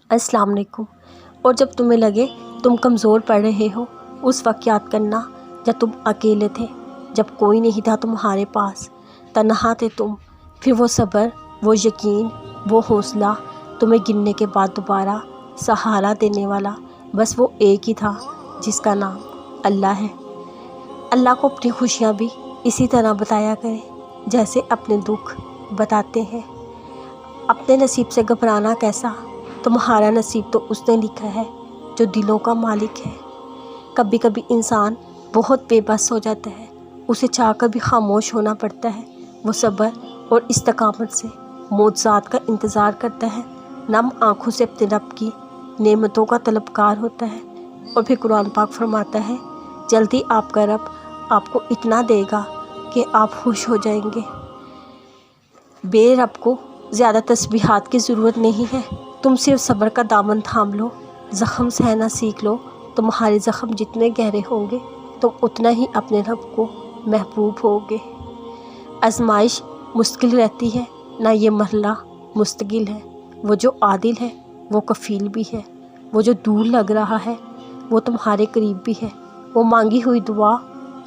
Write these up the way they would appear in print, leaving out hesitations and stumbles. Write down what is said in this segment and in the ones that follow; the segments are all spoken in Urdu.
السلام علیکم۔ اور جب تمہیں لگے تم کمزور پڑ رہے ہو، اس وقت یاد کرنا جب تم اکیلے تھے، جب کوئی نہیں تھا تمہارے پاس، تنہا تھے تم۔ پھر وہ صبر، وہ یقین، وہ حوصلہ تمہیں گرنے کے بعد دوبارہ سہارا دینے والا بس وہ ایک ہی تھا، جس کا نام اللہ ہے۔ اللہ کو اپنی خوشیاں بھی اسی طرح بتایا کریں جیسے اپنے دکھ بتاتے ہیں۔ اپنے نصیب سے گھبرانا کیسا، تمہارا نصیب تو اس نے لکھا ہے جو دلوں کا مالک ہے۔ کبھی کبھی انسان بہت بے بس ہو جاتا ہے، اسے چاہ کر بھی خاموش ہونا پڑتا ہے۔ وہ صبر اور استقامت سے معجزات کا انتظار کرتا ہے، نم آنکھوں سے اپنے رب کی نعمتوں کا طلبگار ہوتا ہے۔ اور پھر قرآن پاک فرماتا ہے، جلدی آپ کا رب آپ کو اتنا دے گا کہ آپ خوش ہو جائیں گے۔ بے رب کو زیادہ تسبیحات کی ضرورت نہیں ہے، تم صرف صبر کا دامن تھام لو، زخم سہنا سیکھ لو۔ تمہارے زخم جتنے گہرے ہوں گے تم اتنا ہی اپنے رب کو محبوب ہوگے۔ آزمائش مشکل رہتی ہے، نہ یہ مرحلہ مستقل ہے۔ وہ جو عادل ہے وہ کفیل بھی ہے، وہ جو دور لگ رہا ہے وہ تمہارے قریب بھی ہے۔ وہ مانگی ہوئی دعا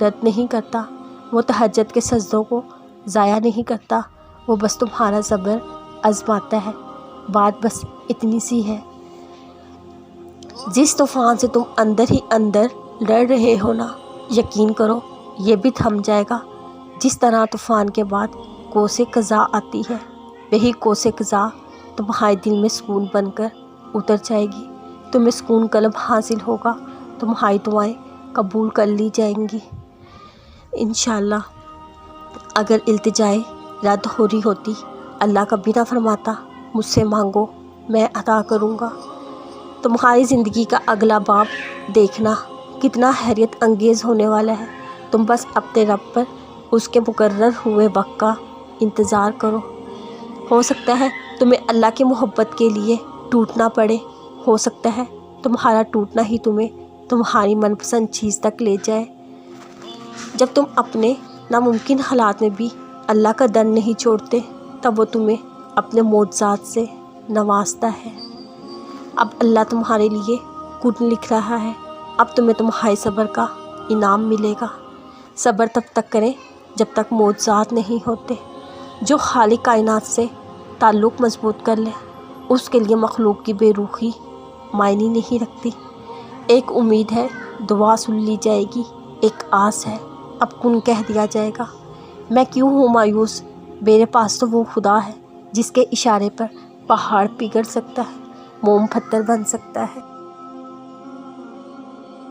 رد نہیں کرتا، وہ تہجد کے سجدوں کو ضائع نہیں کرتا، وہ بس تمہارا صبر آزماتا ہے۔ بات بس اتنی سی ہے، جس طوفان سے تم اندر ہی اندر لڑ رہے ہو نا، یقین کرو یہ بھی تھم جائے گا۔ جس طرح طوفان کے بعد کوس قضا آتی ہے، وہی کوس قضا تمہارے دل میں سکون بن کر اتر جائے گی۔ تمہیں سکون قلب حاصل ہوگا، تمہاری دعائیں قبول کر لی جائیں گی انشاءاللہ۔ اگر التجائے رد ہو رہی ہوتی، اللہ کبھی نہ فرماتا مجھ سے مانگو میں عطا کروں گا۔ تمہاری زندگی کا اگلا باب دیکھنا کتنا حیرت انگیز ہونے والا ہے۔ تم بس اپنے رب پر اس کے مقرر ہوئے وقت کا انتظار کرو۔ ہو سکتا ہے تمہیں اللہ کی محبت کے لیے ٹوٹنا پڑے، ہو سکتا ہے تمہارا ٹوٹنا ہی تمہیں تمہاری من پسند چیز تک لے جائے۔ جب تم اپنے ناممکن حالات میں بھی اللہ کا در نہیں چھوڑتے، تب وہ تمہیں اپنے معجزات سے نوازتا ہے۔ اب اللہ تمہارے لیے کن لکھ رہا ہے، اب تمہیں تمہارے صبر کا انعام ملے گا۔ صبر تب تک کریں جب تک معجزات نہیں ہوتے۔ جو خالق کائنات سے تعلق مضبوط کر لے، اس کے لیے مخلوق کی بے رخی معنی نہیں رکھتی۔ ایک امید ہے دعا سن لی جائے گی، ایک آس ہے اب کن کہہ دیا جائے گا۔ میں کیوں ہوں مایوس، میرے پاس تو وہ خدا ہے جس کے اشارے پر پہاڑ پگھل سکتا ہے، موم پتھر بن سکتا ہے۔